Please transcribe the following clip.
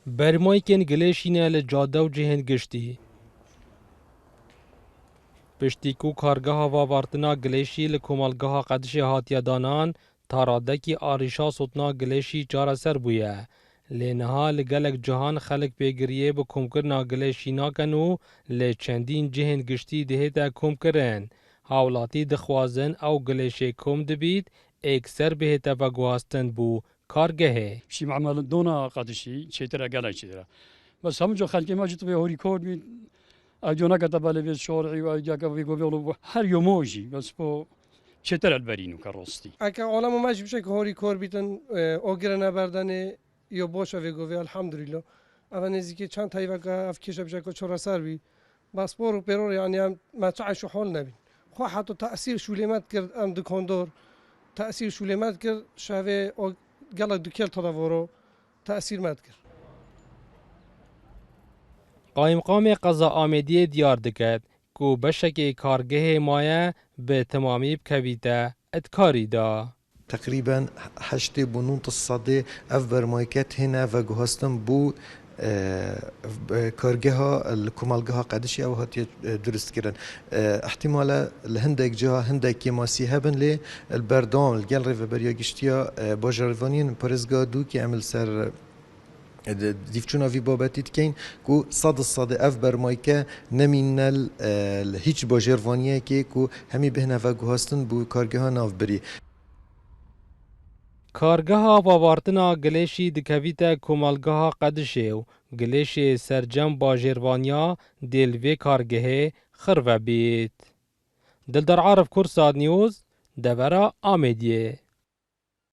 برمایکن گلیشینه لجاده و جهن گشتی. پشتیکو کارگاه واوارتنا گلیشی لکومالگاه قدش هاتیا دانان تارادکی آریشا سوتنا گلیشی چارا سر بویه. لینها لگلک جهان خلق پیگریه با کمکرنا گلیشی ناکنو لچندین جهن گشتی دهیتا کمکرن. هاولاتی دخوازن او گلیشی کم دبید اکسر بهتا و گواستن بو کارگهه. شي معمل دونا قادشي شي ترى قال شي ترى بس هم جو خلك ما جت به هوري كود اجونا كتب على الشرعي واجا في قبل هر يوموجي بس بو شي ترى البرينو كروستي اگه عالم ما میشه که هوری کار بیتن آگر نبردن یا باشه وگوی الحمدلله اول نزدیک چند تایی وقت اف کشه بشه که چهار سر بی بس برو برور یعنی هم ما تعيش حال نبین خو حتی تأثیر شولیمت کرد ام دکاندار تأثیر شولیمت کرد شوه گلک دکیل تداورو تأثیر مد کرد قایمقام قضا آمدی دیار دکد کو بشک کارگه مایه به تمامی بکویده ادکاری دا. تقريبا حشتي بنوط الصدي اف برمايكات هنا وجهستم بو كارجها الكمالجها قدشي او هاتي درست كرن احتمالا الهندك جها هندك ماسي هبن لي البردام الجل ريف بريا گشتيا باجرفانين برزگا دو كي عمل سر دیفچونا وی بابتی کین کو صد اف برمایکه نمینل هیچ باجروانیه که کو همی بهنه و گوهستن بو کارگاه ناف بری کارگاه واوارتنا گلیشی دکویتا کمالگاه قدشه و گلیشی سرجم باجروانیا دلوی کارگه خرو بیت. دلدار عارف کرساد نیوز دورا آمدیه.